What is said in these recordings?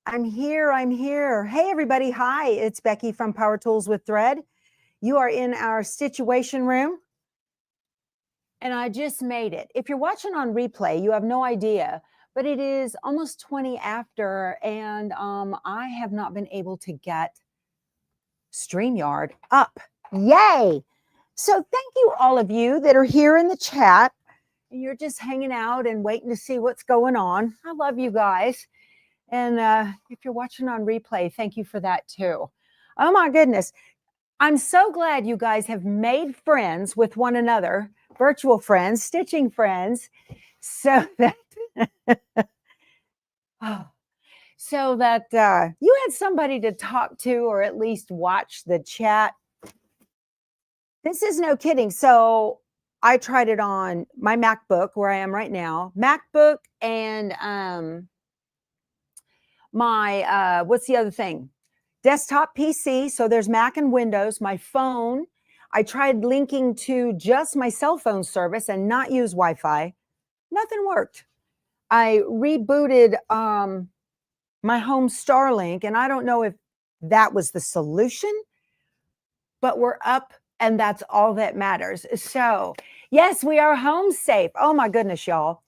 I'm here. I'm here. Hey, everybody. Hi, it's Becky from Power Tools with Thread. You are in our situation room, and I just made it. If you're watching on replay, you have no idea, but it is almost 20 after, and I have not been able to get StreamYard up. Yay! So thank you, all of you that are here in the chat, and you're just hanging out and waiting to see what's going on. I love you guys. And if you're watching on replay, thank you for that too. Oh my goodness. I'm so glad you guys have made friends with one another, virtual friends, stitching friends, so that you had somebody to talk to or at least watch the chat. This is no kidding. So I tried it on my MacBook where I am right now, MacBook, and my what's the other thing, desktop PC. So there's Mac and Windows. My phone, I tried linking to just my cell phone service and not use Wi-Fi. Nothing worked. I rebooted my home Starlink, and I don't know if that was the solution, but we're up, and that's all that matters. So yes, we are home safe. Oh my goodness, y'all.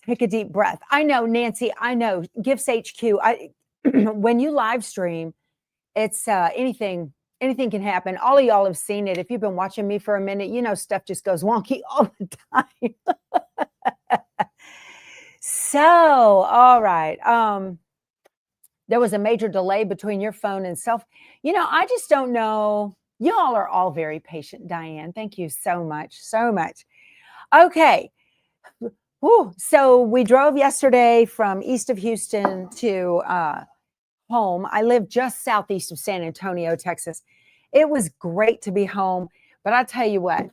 Take a deep breath. I know, Nancy, I know, Gifts HQ. When you live stream, it's anything can happen. All of y'all have seen it. If you've been watching me for a minute, you know stuff just goes wonky all the time. So, all right. There was a major delay between your phone and self. You know, I just don't know. Y'all are all very patient, Diane. Thank you so much, so much. Okay. So we drove yesterday from east of Houston to home. I live just southeast of San Antonio, Texas. It was great to be home, but I tell you what,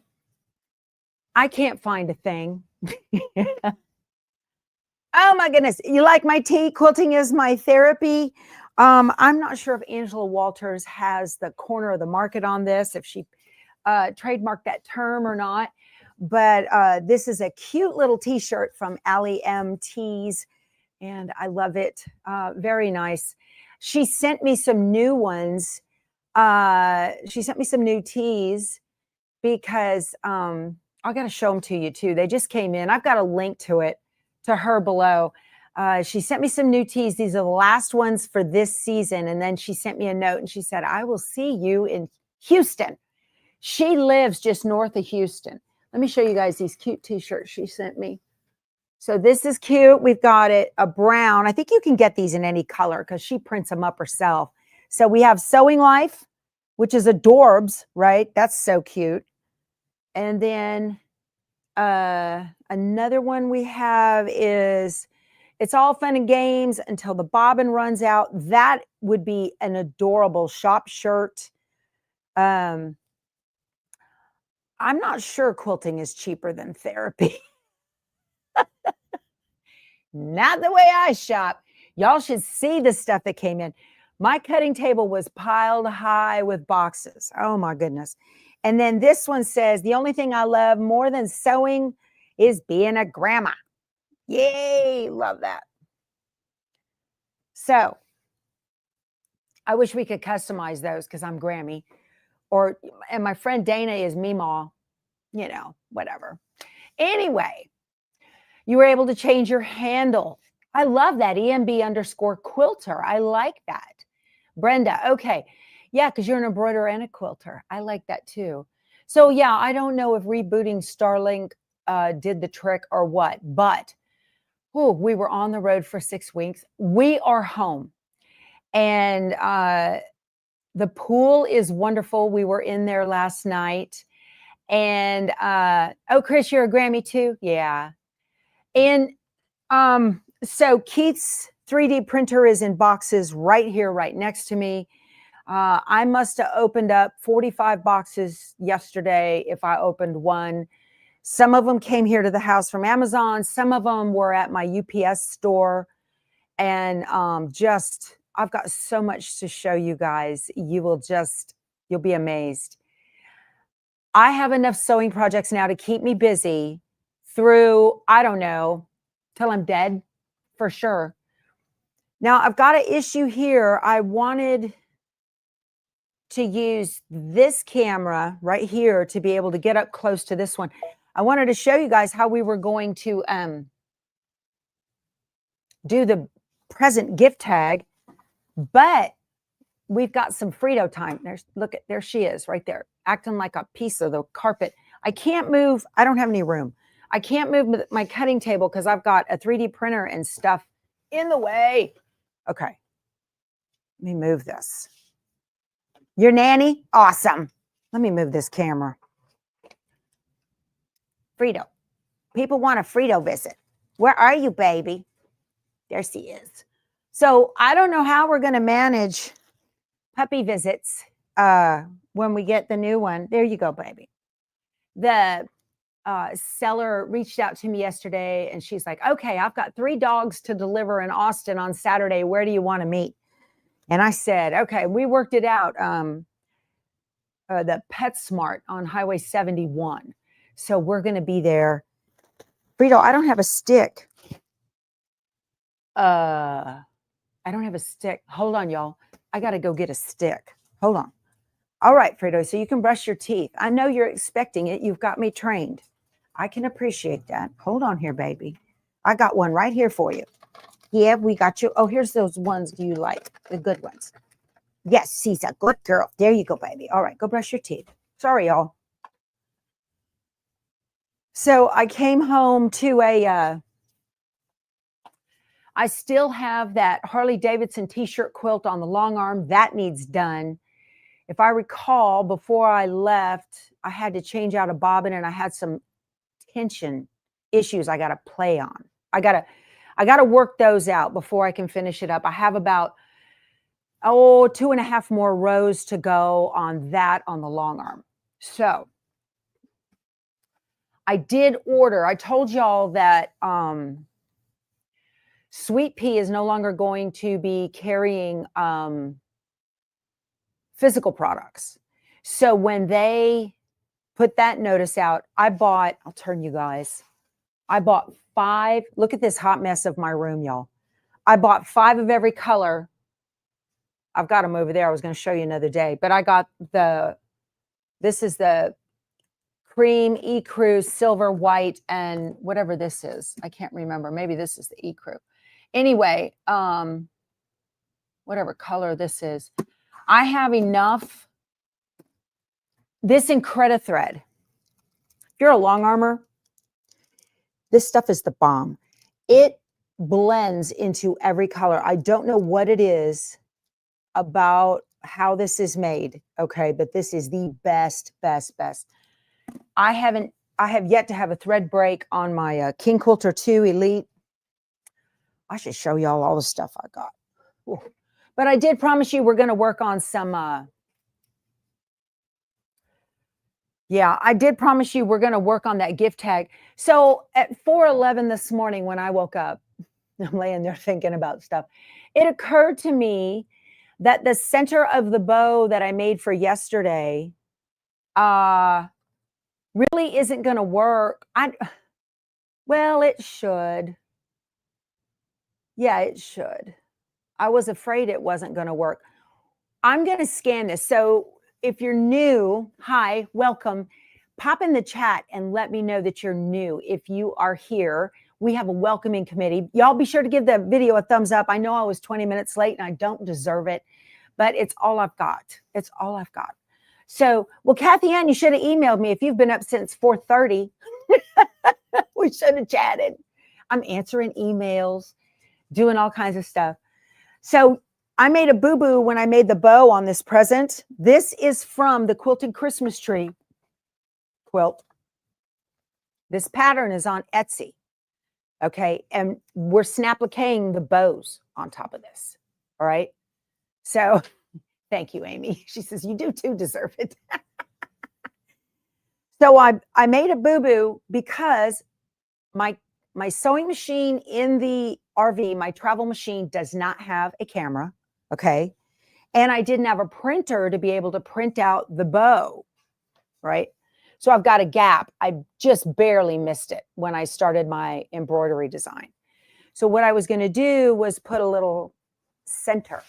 I can't find a thing. Oh my goodness. You like my tea? Quilting is my therapy. I'm not sure if Angela Walters has the corner of the market on this, if she trademarked that term or not. But this is a cute little t-shirt from Allie M Tees, and I love it. Very nice. She sent me some new ones. She sent me some new tees because I got to show them to you too. They just came in. I've got a link to it, to her below. She sent me some new tees. These are the last ones for this season. And then she sent me a note and she said, I will see you in Houston. She lives just north of Houston. Let me show you guys these cute t-shirts she sent me. So this is cute. We've got it, a brown. I think you can get these in any color because she prints them up herself. So we have Sewing Life, which is adorbs, right? That's so cute. And then another one we have is It's All Fun and Games Until the Bobbin Runs Out. That would be an adorable shop shirt. I'm not sure quilting is cheaper than therapy. Not the way I shop. Y'all should see the stuff that came in. My cutting table was piled high with boxes. Oh my goodness. And then this one says, the only thing I love more than sewing is being a grandma. Yay, love that. So I wish we could customize those because I'm Grammy. And my friend Dana is Meemaw, you know, whatever. Anyway, you were able to change your handle. I love that, EMB_quilter. I like that. Brenda, okay. Yeah, because you're an embroiderer and a quilter. I like that too. So yeah, I don't know if rebooting Starlink did the trick or what, but we were on the road for 6 weeks. We are home. And the pool is wonderful. We were in there last night. And oh, Chris, you're a Grammy too? Yeah. And so Keith's 3D printer is in boxes right here, right next to me. I must have opened up 45 boxes yesterday if I opened one. Some of them came here to the house from Amazon. Some of them were at my UPS store. And I've got so much to show you guys. You'll be amazed. I have enough sewing projects now to keep me busy through, I don't know, till I'm dead, for sure. Now I've got an issue here. I wanted to use this camera right here to be able to get up close to this one. I wanted to show you guys how we were going to do the present gift tag, but we've got some Frito time. Look at, there she is right there, acting like a piece of the carpet. I can't move. I don't have any room. I can't move my cutting table because I've got a 3D printer and stuff in the way. Okay. Let me move this. Your nanny? Awesome. Let me move this camera. Frito. People want a Frito visit. Where are you, baby? There she is. So I don't know how we're going to manage puppy visits when we get the new one. There you go, baby. The seller reached out to me yesterday and she's like, okay, I've got 3 dogs to deliver in Austin on Saturday. Where do you want to meet? And I said, okay, we worked it out. The PetSmart on Highway 71. So we're going to be there. Frito, I don't have a stick. I don't have a stick. Hold on, y'all. I got to go get a stick. Hold on. All right, Frito, so you can brush your teeth. I know you're expecting it. You've got me trained. I can appreciate that. Hold on here, baby. I got one right here for you. Yeah, we got you. Oh, here's those ones you like, the good ones. Yes, she's a good girl. There you go, baby. All right, go brush your teeth. Sorry, y'all. So I came home to I still have that Harley Davidson t-shirt quilt on the long arm. That needs done. If I recall, before I left, I had to change out a bobbin and I had some tension issues I got to play on. I got to work those out before I can finish it up. I have about 2.5 more rows to go on that on the long arm. So I did order. I told y'all that Sweet Pea is no longer going to be carrying physical products. So when they put that notice out, I bought, I'll turn you guys, I bought 5. Look at this hot mess of my room, y'all. I bought 5 of every color. I've got them over there. I was going to show you another day, but I got this is the cream, ecru, silver, white, and whatever this is. I can't remember. Maybe this is the ecru. Anyway, whatever color this is. I have enough. This Increta thread. If you're a long armor, this stuff is the bomb. It blends into every color. I don't know what it is about how this is made, okay, but this is the best. I have yet to have a thread break on my King Quilter 2 Elite. I should show y'all all the stuff I got. Ooh. But I did promise you we're going to work on some I did promise you we're going to work on that gift tag. So at 4:11 this morning when I woke up, I'm laying there thinking about stuff. It occurred to me that the center of the bow that I made for yesterday really isn't going to work. Well, it should. Yeah, it should. I was afraid it wasn't going to work. I'm going to scan this. So if you're new, hi, welcome. Pop in the chat and let me know that you're new. If you are here, we have a welcoming committee. Y'all be sure to give the video a thumbs up. I know I was 20 minutes late and I don't deserve it, but it's all I've got. It's all I've got. So, well, Kathy Ann, you should have emailed me if you've been up since 4:30. We should have chatted. I'm answering emails, doing all kinds of stuff. So I made a boo-boo when I made the bow on this present. This is from the Quilted Christmas Tree quilt. This pattern is on Etsy. Okay. And we're snap-pliquing the bows on top of this. All right. So thank you, Amy. She says, you do too deserve it. So I made a boo-boo because my sewing machine in the RV, my travel machine, does not have a camera. Okay. And I didn't have a printer to be able to print out the bow. Right. So I've got a gap. I just barely missed it when I started my embroidery design. So what I was going to do was put a little center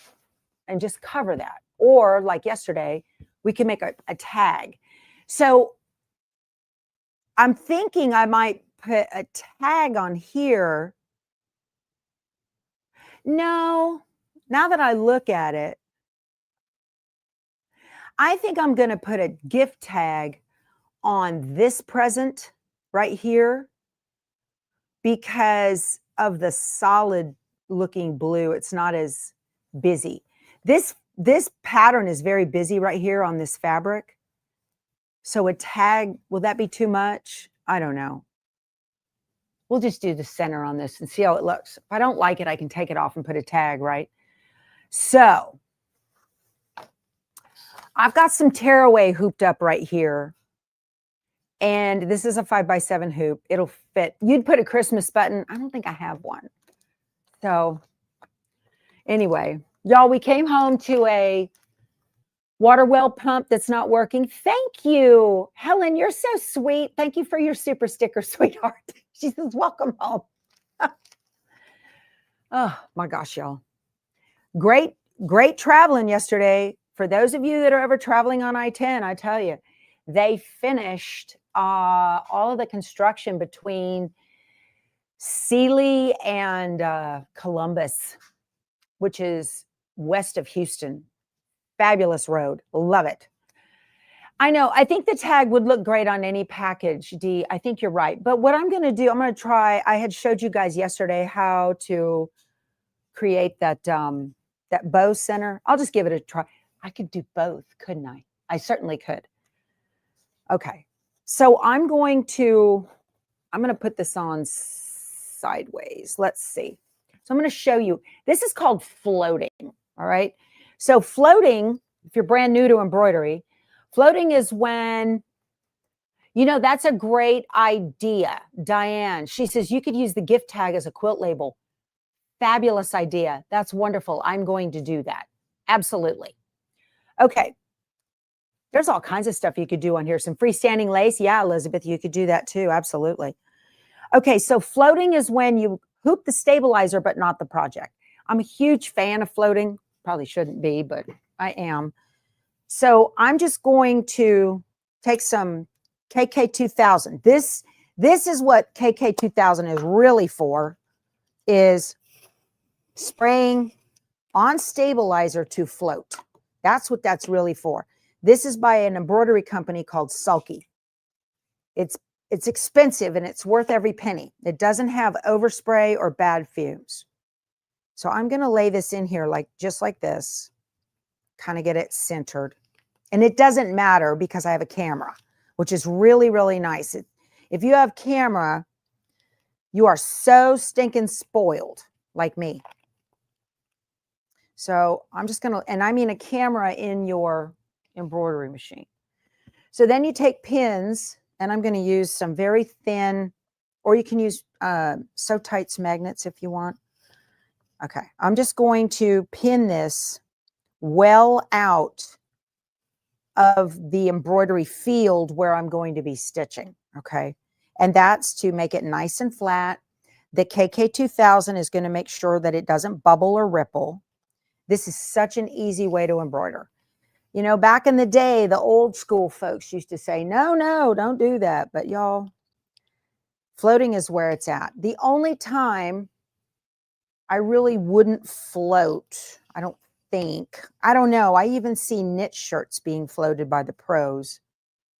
and just cover that. Or like yesterday, we can make a tag. So I'm thinking I might put a tag on here. No, now that I look at it, I think I'm going to put a gift tag on this present right here because of the solid looking blue. It's not as busy. This pattern is very busy right here on this fabric. So a tag, will that be too much? I don't know. We'll just do the center on this and see how it looks. If I don't like it, I can take it off and put a tag, right? So I've got some tearaway hooped up right here. And this is a 5x7 hoop. It'll fit. You'd put a Christmas button. I don't think I have one. So anyway, y'all, we came home to a water well pump that's not working. Thank you, Helen. You're so sweet. Thank you for your super sticker, sweetheart. She says, welcome home. Oh my gosh, y'all. Great traveling yesterday. For those of you that are ever traveling on I-10, I tell you, they finished all of the construction between Sealy and Columbus, which is west of Houston. Fabulous road. Love it. I know. I think the tag would look great on any package, Dee. I think you're right. But what I'm going to do, I'm going to try. I had showed you guys yesterday how to create that that bow center. I'll just give it a try. I could do both, couldn't I? I certainly could. Okay. So I'm going to put this on sideways. Let's see. So I'm going to show you. This is called floating. All right. So floating, if you're brand new to embroidery, floating is when, you know, that's a great idea. Diane, she says you could use the gift tag as a quilt label. Fabulous idea. That's wonderful. I'm going to do that. Absolutely. Okay. There's all kinds of stuff you could do on here. Some freestanding lace. Yeah, Elizabeth, you could do that too. Absolutely. Okay, so floating is when you hoop the stabilizer, but not the project. I'm a huge fan of floating. Probably shouldn't be, but I am. So I'm just going to take some KK2000. This is what KK2000 is really for, is spraying on stabilizer to float. That's what that's really for. This is by an embroidery company called Sulky. It's expensive and it's worth every penny. It doesn't have overspray or bad fumes. So I'm going to lay this in here just like this, kind of get it centered. And it doesn't matter because I have a camera, which is really, really nice. If you have camera, you are so stinking spoiled like me. So I'm just going to, and I mean a camera in your embroidery machine. So then you take pins, and I'm going to use some very thin, or you can use So Tights magnets if you want. Okay, I'm just going to pin this well out of the embroidery field where I'm going to be stitching, okay? And that's to make it nice and flat. The KK2000 is going to make sure that it doesn't bubble or ripple. This is such an easy way to embroider. You know, back in the day, the old school folks used to say, no, no, don't do that. But y'all, floating is where it's at. The only time I really wouldn't float, I don't think, I don't know. I even see knit shirts being floated by the pros.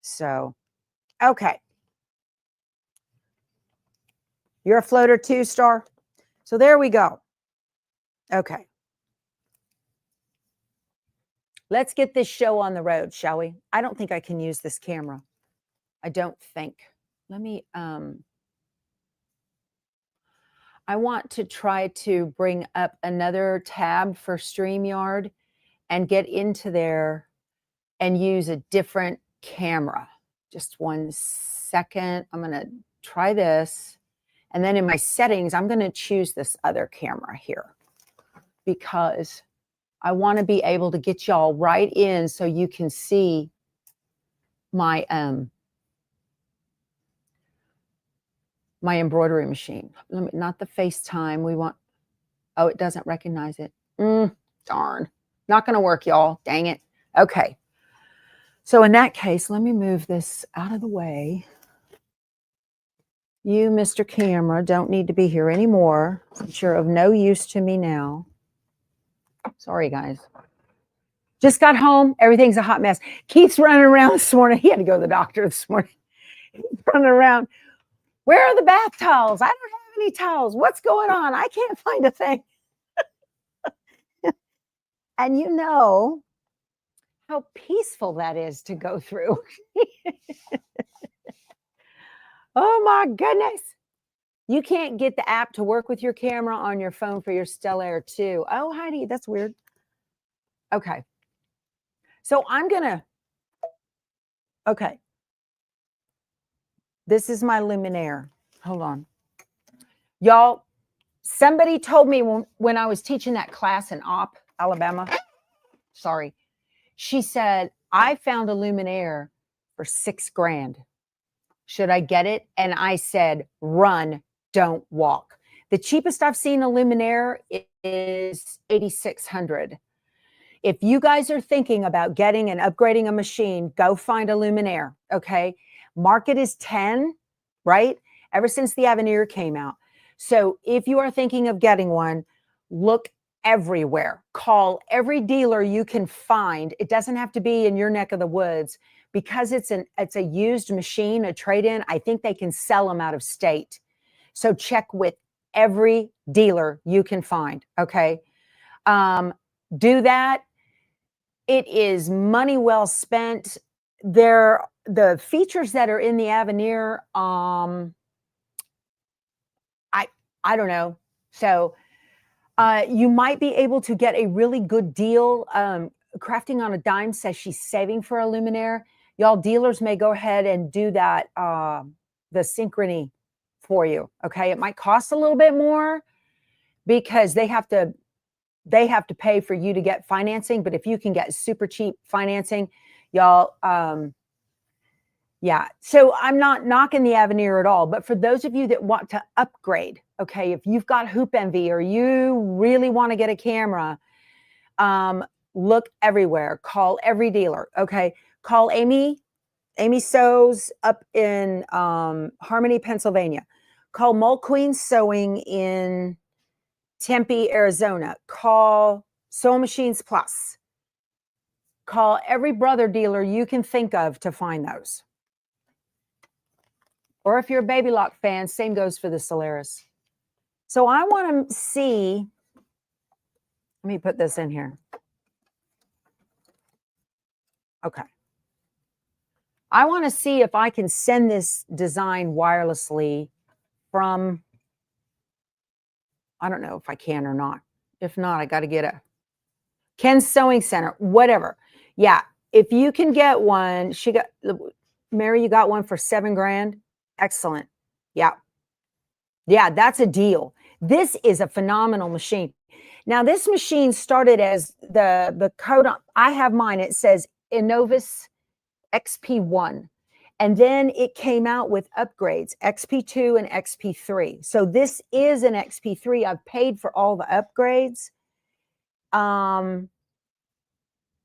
So, okay. You're a floater too, Star? So there we go. Okay. Let's get this show on the road, shall we? I don't think I can use this camera. I don't think. Let me, I want to try to bring up another tab for StreamYard and get into there and use a different camera. Just 1 second. I'm going to try this. And then in my settings, I'm going to choose this other camera here because I want to be able to get y'all right in so you can see my my embroidery machine. Not the FaceTime. We want, oh, it doesn't recognize it. Darn. Not going to work, y'all. Dang it. Okay. So in that case, let me move this out of the way. You, Mr. Camera, don't need to be here anymore, since you're of no use to me now. Sorry, guys. Just got home. Everything's a hot mess. Keith's running around this morning. He had to go to the doctor this morning. He's running around. Where are the bath towels? I don't have any towels. What's going on? I can't find a thing. And you know how peaceful that is to go through. Oh my goodness. You can't get the app to work with your camera on your phone for your Stellaire 2. Oh, Heidi, that's weird. Okay. So I'm going to, okay. This is my luminaire. Hold on. Y'all, somebody told me when I was teaching that class in Opp, Alabama, sorry, she said, I found a luminaire for $6,000. Should I get it? And I said, run, don't walk. The cheapest I've seen a luminaire is $8,600. If you guys are thinking about getting and upgrading a machine, go find a luminaire, okay? Market is 10, right? Ever since the Avenir came out. So if you are thinking of getting one, look everywhere. Call every dealer you can find. It doesn't have to be in your neck of the woods. Because it's a used machine, a trade-in, I think they can sell them out of state. So check with every dealer you can find, okay? Do that. It is money well spent. The features that are in the Avenir, I don't know. So you might be able to get a really good deal. Crafting on a Dime says she's saving for a luminaire. Y'all dealers may go ahead and do that, the Synchrony for you, okay? It might cost a little bit more because they have to pay for you to get financing, but if you can get super cheap financing, y'all, yeah. So I'm not knocking the Avenir at all, but for those of you that want to upgrade, okay, if you've got hoop envy or you really want to get a camera, look everywhere. Call every dealer, okay? Call Amy Sews up in Harmony, Pennsylvania. Call Mole Queen Sewing in Tempe, Arizona. Call Sew Machines Plus. Call every brother dealer you can think of to find those. Or if you're a Baby Lock fan, same goes for the Solaris. So I want to see, let me put this in here. Okay. I want to see if I can send this design wirelessly from, I don't know if I can or not. If not, I got to get a Ken's Sewing Center, whatever. Yeah, if you can get one, Mary, you got one for $7,000. Excellent. Yeah. Yeah, that's a deal. This is a phenomenal machine. Now, this machine started as the code I have mine. It says Innovis XP1. And then it came out with upgrades, XP2 and XP3. So this is an XP3. I've paid for all the upgrades.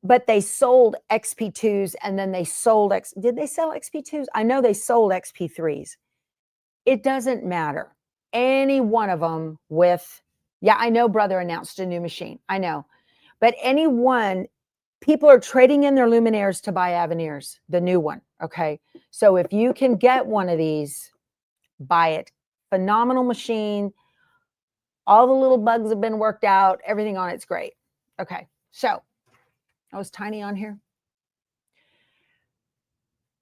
But they sold XP2s and then they sold did they sell XP2s? I know they sold XP3s. It doesn't matter. Any one of them with, yeah, I know Brother announced a new machine. I know. But any one, people are trading in their luminaires to buy Avenirs, the new one, okay? So if you can get one of these, buy it. Phenomenal machine. All the little bugs have been worked out. Everything on it's great. Okay, so I was Tiny on here.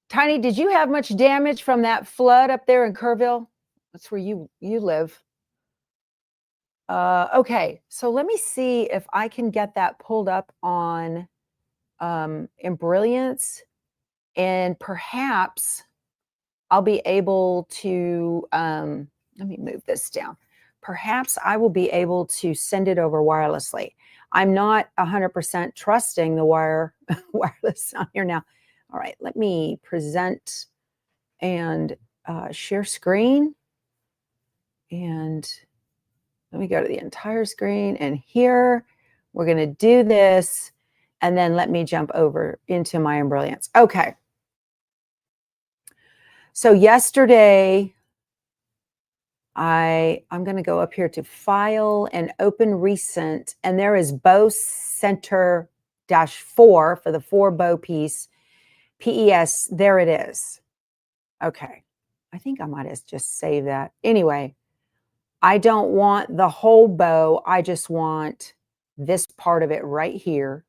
Tiny, did you have much damage from that flood up there in Kerrville? That's where you live. Okay, so let me see if I can get that pulled up on Embrilliance, and perhaps I'll be able to, let me move this down. Perhaps I will be able to send it over wirelessly. I'm not 100% trusting the wireless on here now. All right, let me present and share screen. And let me go to the entire screen. And here We're going to do this, and then let me jump over into my embroiderings. Okay. So yesterday, I'm going to go up here to File and Open Recent, and there is Bow Center -4 for the 4 bow piece. PES, there it is. Okay. I think I might have just saved that. Anyway, I don't want the whole bow. I just want this part of it right here.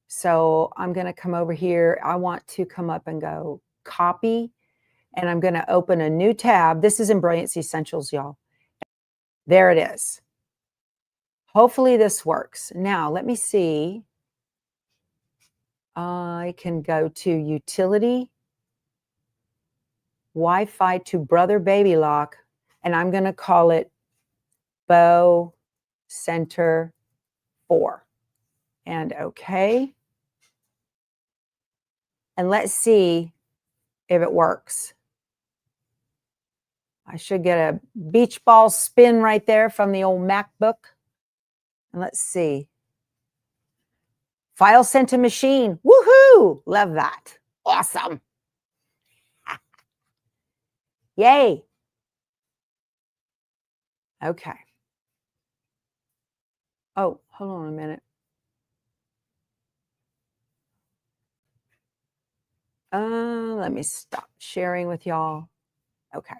So I'm going to come over here. I want to come up and go copy, and I'm going to open a new tab. This is Embroidery Essentials, y'all. There it is. Hopefully this works. Now, let me see. I can go to Utility, Wi-Fi to Brother Baby Lock, and I'm going to call it Bow Center 4. And okay. And let's see if it works. I should get a beach ball spin right there from the old MacBook. And let's see. File sent to machine. Woohoo! Love that. Awesome. Yay. Okay. Oh, hold on a minute. Let me stop sharing with y'all. Okay.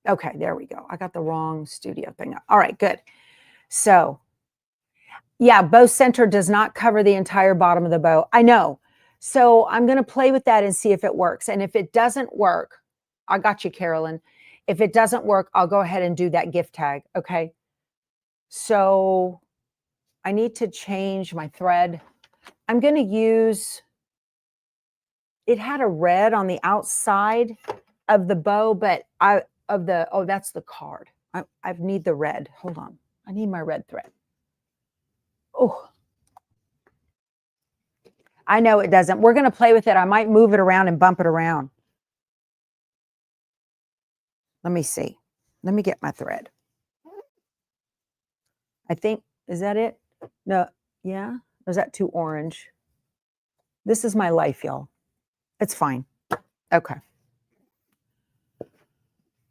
Okay, there we go. I got the wrong studio thing up. All right, good. So, yeah, bow center does not cover the entire bottom of the bow. I know. So I'm going to play with that and see if it works. And if it doesn't work, I got you, Carolyn. If it doesn't work, I'll go ahead and do that gift tag. Okay. So I need to change my thread. I'm going to use, it had a red on the outside of the bow, but oh, that's the card. I need the red. Hold on. I need my red thread. Oh, I know it doesn't. We're going to play with it. I might move it around and bump it around. Let me see. Let me get my thread. I think, is that it? No, yeah? Or is that too orange? This is my life, y'all. It's fine. Okay.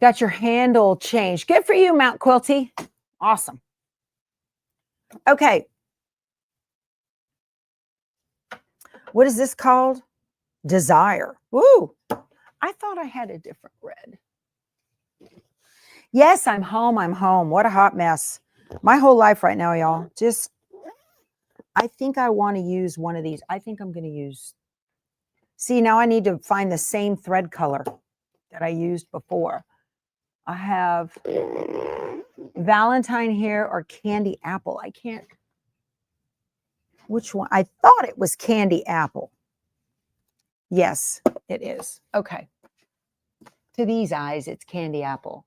Got your handle changed. Good for you, Mount Quilty. Awesome. Okay. What is this called? Desire. Woo. I thought I had a different red. Yes, I'm home. I'm home. What a hot mess. My whole life right now, y'all. Just, I think I want to use one of these. I think I'm going to use, see, now I need to find the same thread color that I used before. I have Valentine here or Candy Apple. I can't, which one? I thought it was Candy Apple. Yes, it is. Okay. To these eyes, it's Candy Apple.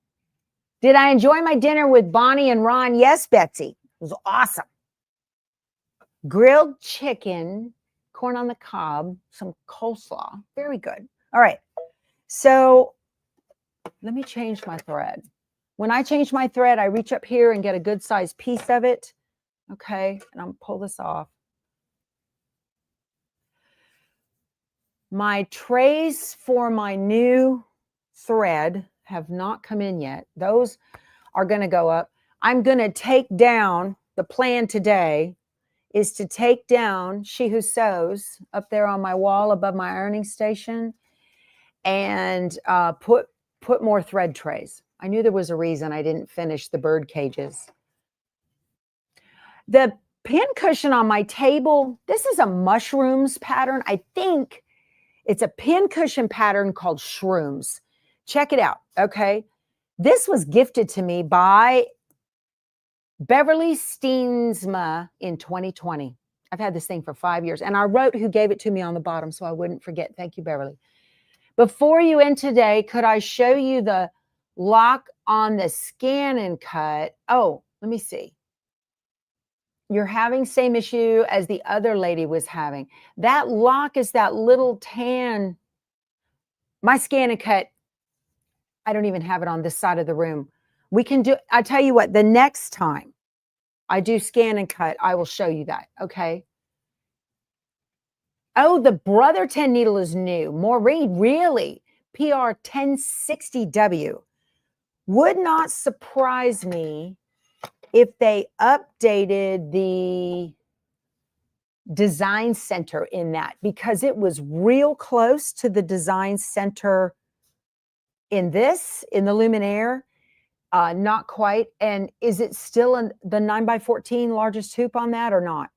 Did I enjoy my dinner with Bonnie and Ron? Yes, Betsy. It was awesome. Grilled chicken, corn on the cob, some coleslaw. Very good. All right. So let me change my thread. When I change my thread, I reach up here and get a good sized piece of it. Okay. And I'm going to pull this off. My trays for my new thread have not come in yet. Those are going to go up. I'm going to take down, the plan today is to take down She Who Sews up there on my wall above my ironing station and put more thread trays. I knew there was a reason I didn't finish the bird cages. The pin cushion on my table, this is a mushrooms pattern. I think it's a pin cushion pattern called Shrooms. Check it out, okay? This was gifted to me by Beverly Steensma in 2020. I've had this thing for 5 years, and I wrote who gave it to me on the bottom so I wouldn't forget. Thank you, Beverly. Before you end today, could I show you the lock on the scan and cut? Oh, let me see. You're having same issue as the other lady was having. That lock is that little tan. My scan and cut, I don't even have it on this side of the room. We can do, I tell you what, the next time I do scan and cut. I will show you that. Okay. Oh, the Brother 10 needle is new. Maureen, really? PR 1060W. Would not surprise me if they updated the design center in that, because it was real close to the design center in the Luminaire. Not quite. And is it still in the 9x14 largest hoop on that or not?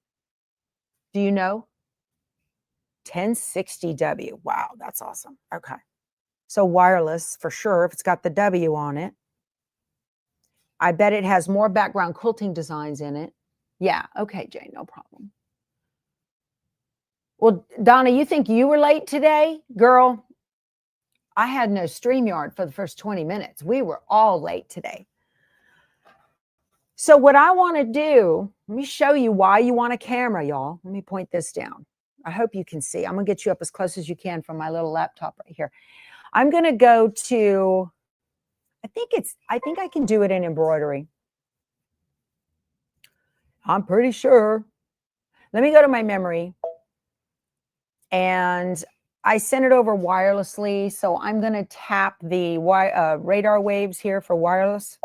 Do you know? 1060W. Wow, that's awesome. Okay. So wireless for sure if it's got the W on it. I bet it has more background quilting designs in it. Yeah. Okay, Jane, no problem. Well, Donna, you think you were late today? Girl, I had no StreamYard for the first 20 minutes. We were all late today. So what I want to do, let me show you why you want a camera, y'all. Let me point this down. I hope you can see. I'm going to get you up as close as you can from my little laptop right here. I'm going to go to, I think I can do it in embroidery. I'm pretty sure. Let me go to my memory. And I sent it over wirelessly. So I'm going to tap the radar waves here for wireless.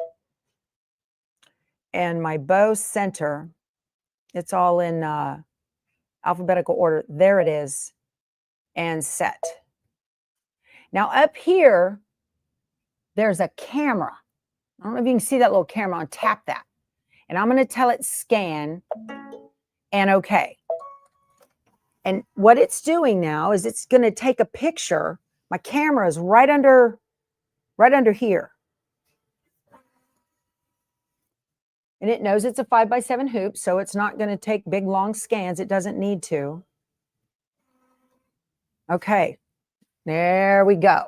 And my bow center, it's all in alphabetical order. There it is. And set. Now up here, there's a camera. I don't know if you can see that little camera. I'll tap that. And I'm going to tell it scan and okay. And what it's doing now is it's going to take a picture. My camera is right under here. And it knows it's a 5x7 hoop, so it's not going to take big, long scans. It doesn't need to. Okay, there we go.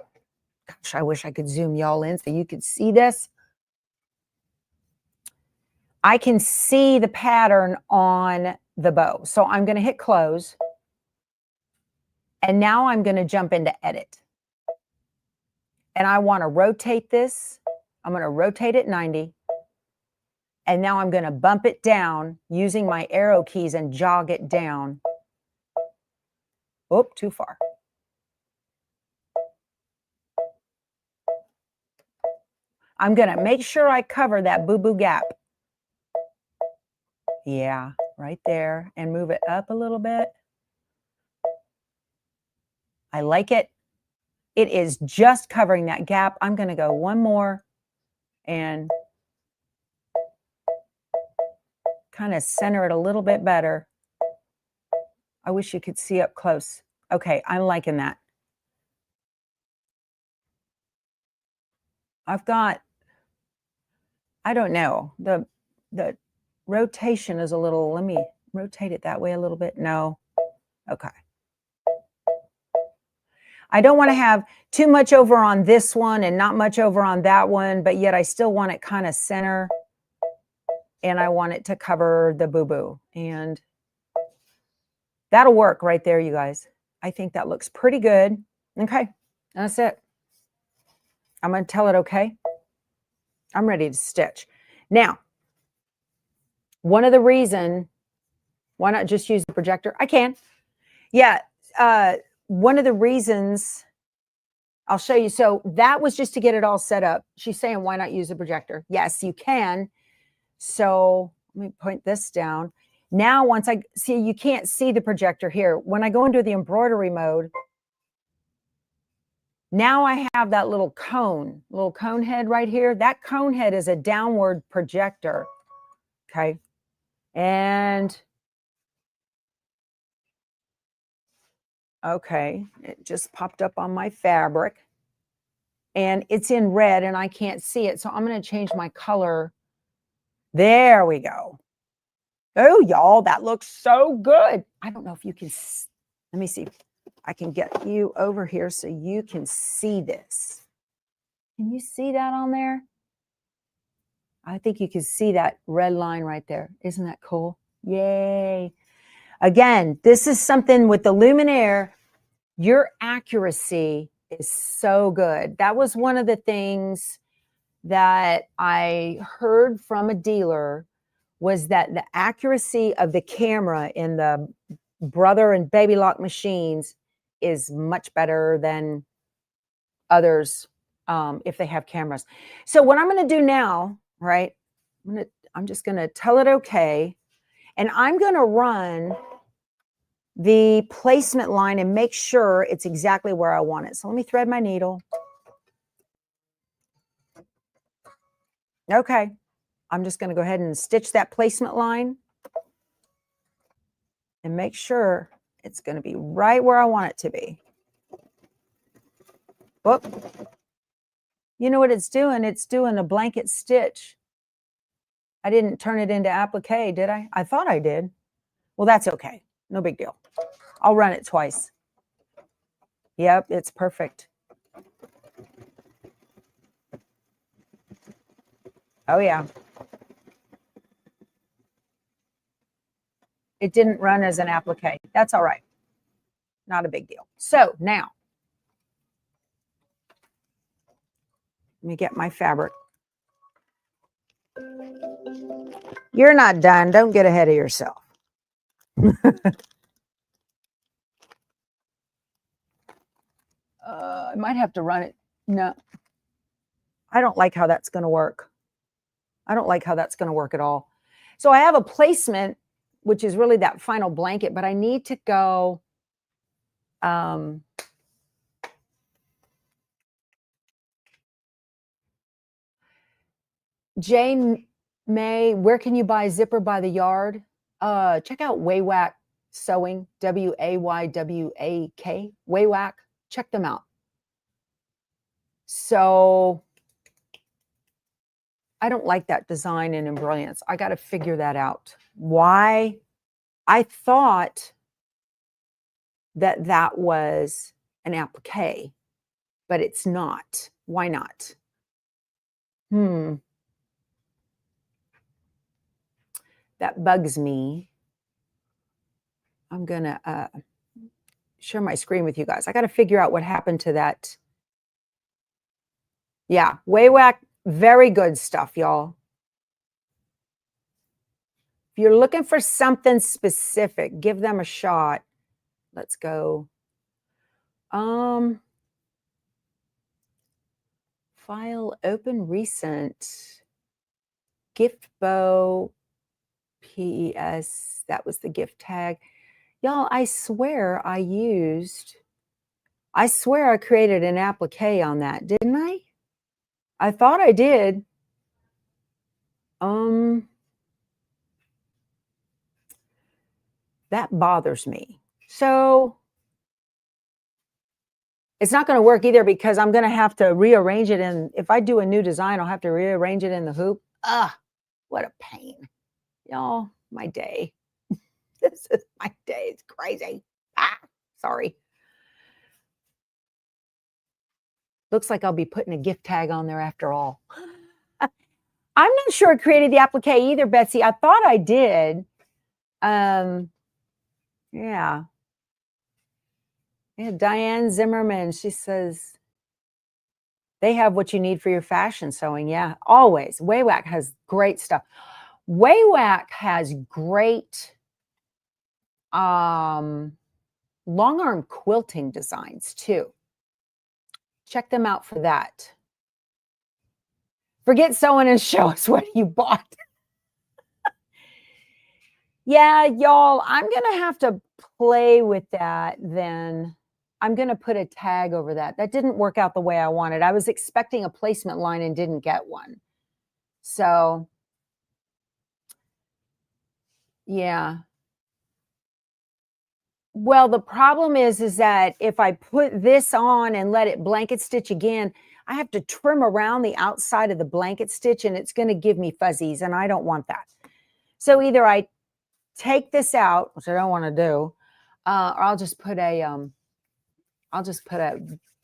Gosh, I wish I could zoom y'all in so you could see this. I can see the pattern on the bow. So I'm going to hit close. And now I'm going to jump into edit. And I want to rotate this. I'm going to rotate it 90. And now I'm going to bump it down using my arrow keys and jog it down. Oh, too far. I'm going to make sure I cover that boo-boo gap. Yeah, right there. And move it up a little bit. I like it. It is just covering that gap. I'm going to go one more and kind of center it a little bit better. I wish you could see up close. Okay, I'm liking that. I've got, I don't know, the rotation is a little, let me rotate it that way a little bit. No. Okay. I don't want to have too much over on this one and not much over on that one, but yet I still want it kind of center. And I want it to cover the boo-boo. And that'll work right there, you guys. I think that looks pretty good. Okay, that's it. I'm going to tell it okay. I'm ready to stitch. Now, one of the reasons, why not just use the projector? I can. Yeah, one of the reasons, I'll show you. So that was just to get it all set up. She's saying, why not use a projector? Yes, you can. So let me point this down. Now, once I see, you can't see the projector here. When I go into the embroidery mode, now I have that little cone head right here. That cone head is a downward projector. Okay. And okay, it just popped up on my fabric and it's in red and I can't see it. So I'm going to change my color. There we go. Oh, y'all, that looks so good. I don't know if you can, let me see if I can get you over here so you can see this. Can you see that on there? I think you can see that red line right there. Isn't that cool? Yay. Again, this is something with the Luminaire, your accuracy is so good. That was one of the things that I heard from a dealer was that the accuracy of the camera in the Brother and Baby Lock machines is much better than others if they have cameras. So what I'm going to do now, right? I'm just going to tell it okay, and I'm going to run the placement line and make sure it's exactly where I want it. So let me thread my needle. Okay, I'm just going to go ahead and stitch that placement line and make sure it's going to be right where I want it to be. Whoop. You know what it's doing? It's doing a blanket stitch. I didn't turn it into applique, did I? I thought I did. Well, that's okay. No big deal. I'll run it twice. Yep, it's perfect. Oh, yeah. It didn't run as an applique. That's all right. Not a big deal. So now, let me get my fabric. You're not done. Don't get ahead of yourself. I might have to run it. No, I don't like how that's going to work. I don't like how that's going to work at all. So I have a placement, which is really that final blanket, but I need to go Jane May, where can you buy zipper by the yard? Check out Waywack Sewing, W-A-Y-W-A-K, Waywack. Check them out. So I don't like that design in Embroiderings. I got to figure that out. Why? I thought that that was an applique, but it's not. Why not? That bugs me. I'm going to share my screen with you guys. I got to figure out what happened to that. Yeah, Waywack, very good stuff, y'all. If you're looking for something specific, give them a shot. Let's go. File, open recent. Gift bow, PES. That was the gift tag. Y'all, I swear I created an applique on that, didn't I? I thought I did. That bothers me. So it's not going to work either because I'm going to have to rearrange it. And if I do a new design, I'll have to rearrange it in the hoop. What a pain. Y'all, my day. This is my day. It's crazy. Sorry. Looks like I'll be putting a gift tag on there after all. I'm not sure I created the applique either, Betsy. I thought I did. Yeah. Diane Zimmerman, she says, they have what you need for your fashion sewing. Yeah, always. Waywack has great stuff. Waywack has great long arm quilting designs too. Check them out for that. Forget sewing and show us what you bought. Yeah, y'all, I'm going to have to play with that then. I'm going to put a tag over that. That didn't work out the way I wanted. I was expecting a placement line and didn't get one. So, yeah. Well, the problem is that if I put this on and let it blanket stitch again, I have to trim around the outside of the blanket stitch and it's going to give me fuzzies and I don't want that. So either I take this out, which I don't want to do, or I'll just put a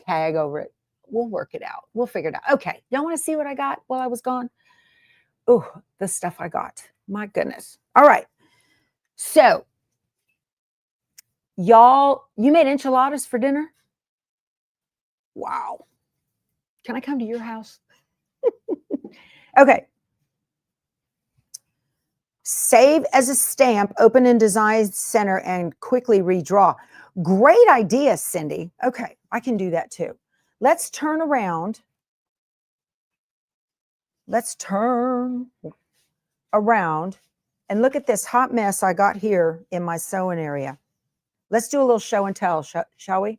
tag over it. We'll work it out. We'll figure it out. Okay. Y'all want to see what I got while I was gone? Oh, the stuff I got. My goodness. All right. So, y'all, you made enchiladas for dinner? Wow. Can I come to your house? Okay. Save as a stamp, open in Design Center, and quickly redraw. Great idea, Cindy. Okay, I can do that too. Let's turn around. Let's turn around and look at this hot mess I got here in my sewing area. Let's do a little show and tell, shall we?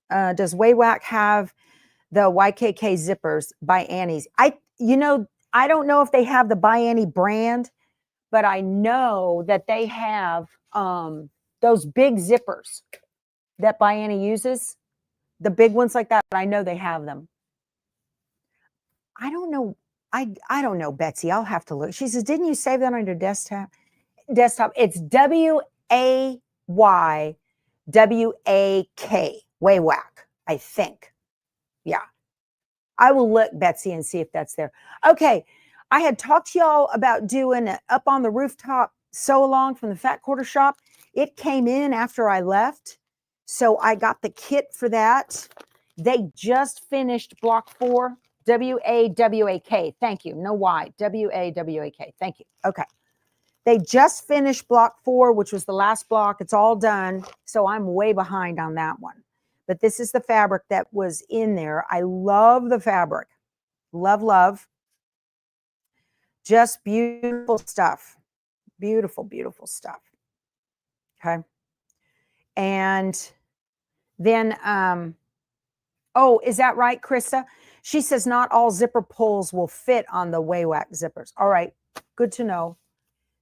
Does Waywack have the YKK zippers by Annie's? I don't know if they have the by Annie brand, but I know that they have those big zippers that by Annie uses, the big ones like that. I know they have them. I don't know. I don't know, Betsy. I'll have to look. She says, didn't you save that on your desktop? It's WAYWAK, Waywack, I think. Yeah. I will look, Betsy, and see if that's there. Okay. I had talked to y'all about doing an up on the rooftop sew along from the Fat Quarter Shop. It came in after I left. So I got the kit for that. They just finished block 4, WAWAK. Thank you. No Y. WAWAK. Thank you. Okay. They just finished block 4, which was the last block. It's all done. So I'm way behind on that one. But this is the fabric that was in there. I love the fabric. Love, love. Just beautiful stuff. Beautiful, beautiful stuff. Okay. And then, oh, is that right, Krista? She says not all zipper pulls will fit on the Waywack zippers. All right. Good to know.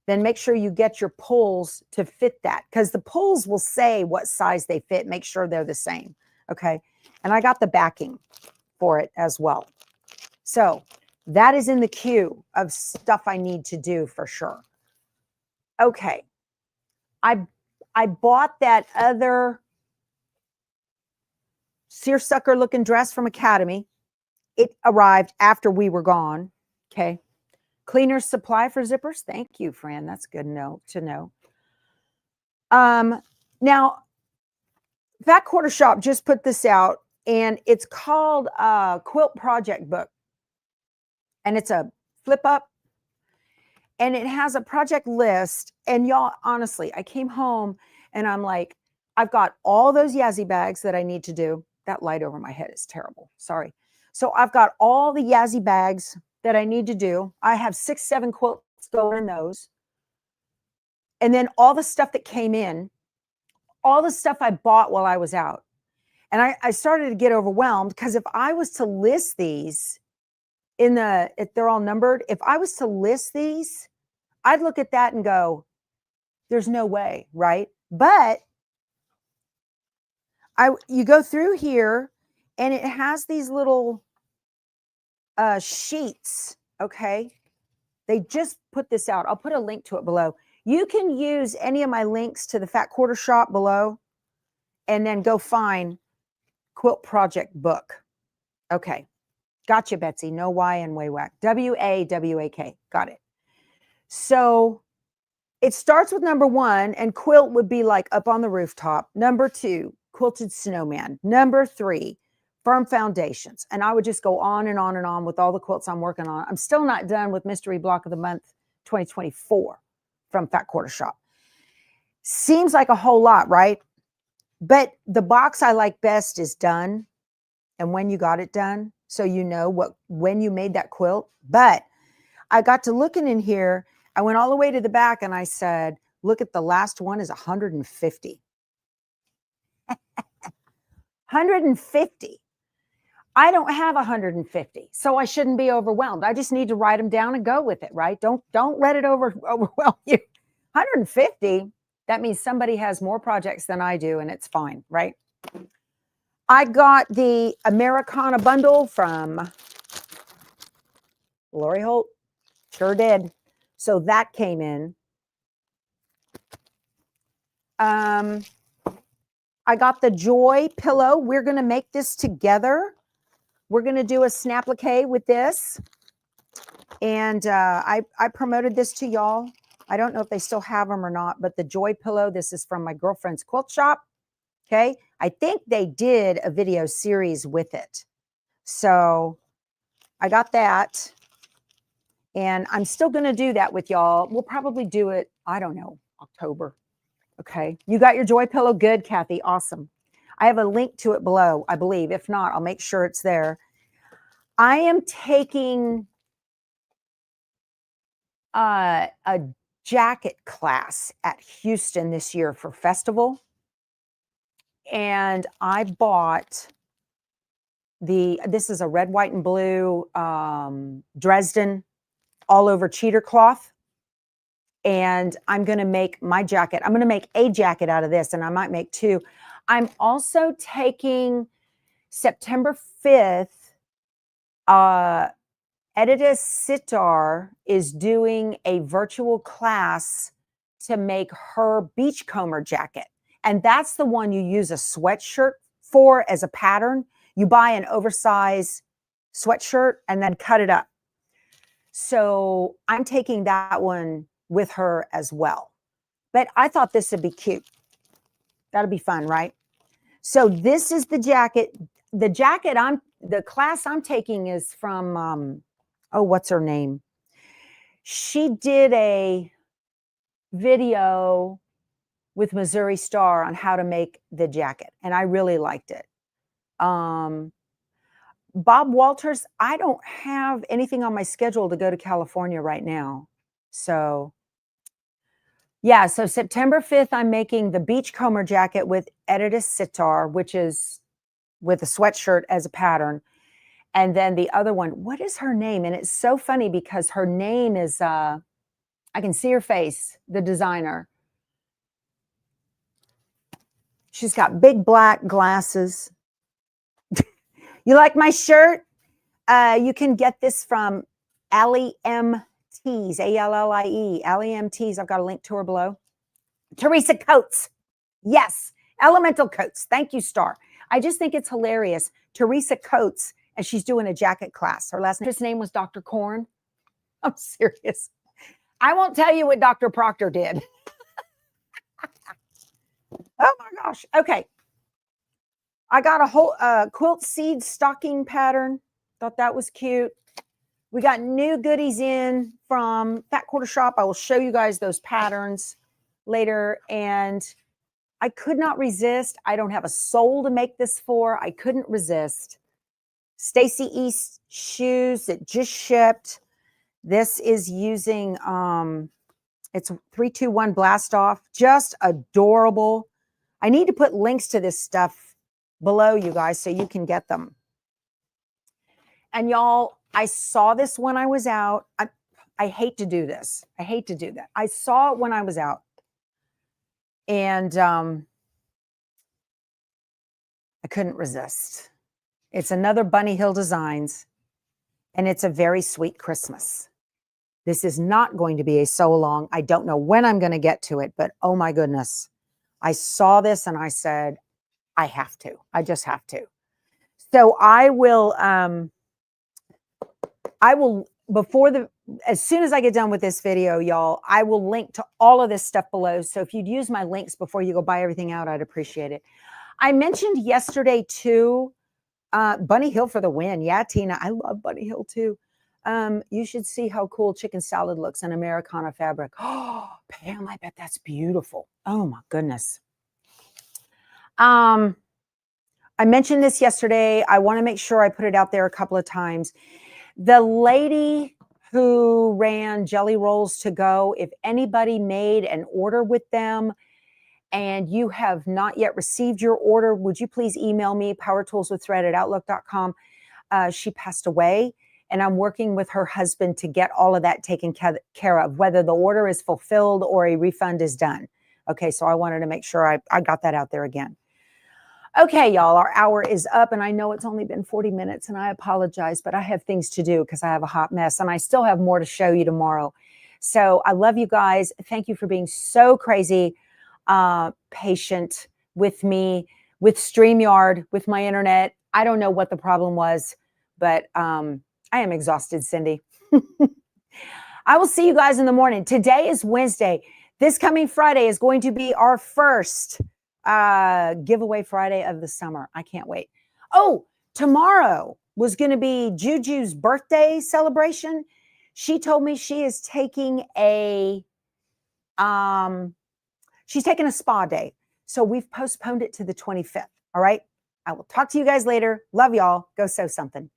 Then make sure you get your pulls to fit that, because the pulls will say what size they fit. Make sure they're the same. Okay. And I got the backing for it as well. So that is in the queue of stuff I need to do for sure. Okay. I bought that other seersucker looking dress from Academy. It arrived after we were gone. Okay. Cleaner supply for zippers. Thank you, Fran. That's good to know. Now, Fat Quarter Shop just put this out, and it's called Quilt Project Book. And it's a flip up, and it has a project list. And y'all, honestly, I came home and I'm like, I've got all those Yazzie bags that I need to do. That light over my head is terrible. Sorry. So I've got all the Yazzie bags that I need to do. I have 6, 7 quilts going in those. And then all the stuff that came in, all the stuff I bought while I was out. And I started to get overwhelmed, because if I was to list these if they're all numbered, if I was to list these, I'd look at that and go, there's no way, right? But you go through here and it has these little sheets, okay? They just put this out. I'll put a link to it below. You can use any of my links to the Fat Quarter Shop below and then go find Quilt Project Book. Okay. Gotcha, Betsy. No Y in Waywack. WAWAK. Got it. So it starts with number 1, and quilt would be like up on the rooftop. Number 2, quilted snowman. Number 3, firm foundations. And I would just go on and on and on with all the quilts I'm working on. I'm still not done with Mystery Block of the Month 2024 from Fat Quarter Shop. Seems like a whole lot, right? But the box I like best is done, and when you got it done, so you know when you made that quilt. But I got to looking in here. I went all the way to the back and I said, look at the last one is 150. 150. I don't have 150, so I shouldn't be overwhelmed. I just need to write them down and go with it, right? Don't let it overwhelm you. 150, that means somebody has more projects than I do, and it's fine, right? I got the Americana bundle from Lori Holt. Sure did. So that came in. I got the Joy pillow. We're going to make this together. We're going to do a snapplique with this. And I promoted this to y'all. I don't know if they still have them or not, but the Joy pillow, this is from my girlfriend's quilt shop. Okay. I think they did a video series with it. So I got that. And I'm still going to do that with y'all. We'll probably do it, I don't know, October. Okay. You got your joy pillow? Good, Kathy. Awesome. I have a link to it below, I believe. If not, I'll make sure it's there. I am taking a jacket class at Houston this year for festival. And I bought this is a red, white, and blue Dresden all over cheater cloth. And I'm going to make my jacket. I'm going to make a jacket out of this, and I might make two. I'm also taking September 5th. Edita Sitar is doing a virtual class to make her beachcomber jacket. And that's the one you use a sweatshirt for as a pattern. You buy an oversized sweatshirt and then cut it up. So I'm taking that one with her as well. But I thought this would be cute. That'll be fun, right? So this is the jacket. The class I'm taking is from, what's her name? She did a video with Missouri Star on how to make the jacket, and I really liked it. Bob Walters, I don't have anything on my schedule to go to California right now. So yeah, so September 5th, I'm making the beachcomber jacket with Edita Sitar, which is with a sweatshirt as a pattern. And then the other one, what is her name? And it's so funny because her name is, I can see her face, the designer. She's got big black glasses. You like my shirt? You can get this from Allie M. Tees, A-L-L-I-E, Allie M. Tees. I've got a link to her below. Teresa Coates. Yes, Elemental Coats. Thank you, Star. I just think it's hilarious. Teresa Coates, and she's doing a jacket class. Her last name was Dr. Korn. I'm serious. I won't tell you what Dr. Proctor did. Oh my gosh. Okay. I got a whole quilt seed stocking pattern. Thought that was cute. We got new goodies in from Fat Quarter Shop. I will show you guys those patterns later. And I could not resist. I don't have a soul to make this for. I couldn't resist. Stacy East shoes that just shipped. This is using, it's 321 Blast Off. Just adorable. I need to put links to this stuff below, you guys, so you can get them. And y'all, I saw this when I was out. I hate to do this. I hate to do that. I saw it when I was out. And I couldn't resist. It's another Bunny Hill Designs, and it's a very sweet Christmas. This is not going to be a sew along. I don't know when I'm going to get to it, but oh my goodness. I saw this and I said, I have to. I just have to. So I will, as soon as I get done with this video, y'all, I will link to all of this stuff below. So if you'd use my links before you go buy everything out, I'd appreciate it. I mentioned yesterday too, Bunny Hill for the win. Yeah, Tina, I love Bunny Hill too. You should see how cool chicken salad looks in Americana fabric. Oh, Pam, I bet that's beautiful. Oh my goodness. I mentioned this yesterday. I want to make sure I put it out there a couple of times. The lady who ran Jelly Rolls to Go, if anybody made an order with them and you have not yet received your order, would you please email me, powertoolswiththread@outlook.com. She passed away, and I'm working with her husband to get all of that taken care of, whether the order is fulfilled or a refund is done. Okay, so I wanted to make sure I got that out there again. Okay, y'all, our hour is up, and I know it's only been 40 minutes, and I apologize, but I have things to do because I have a hot mess, and I still have more to show you tomorrow. So I love you guys. Thank you for being so crazy patient with me, with StreamYard, with my internet. I don't know what the problem was, but I am exhausted, Cindy. I will see you guys in the morning. Today is Wednesday. This coming Friday is going to be our first giveaway Friday of the summer. I can't wait. Oh, tomorrow was going to be Juju's birthday celebration. She told me she is taking a she's taking a spa day. So we've postponed it to the 25th. All right. I will talk to you guys later. Love y'all. Go sew something.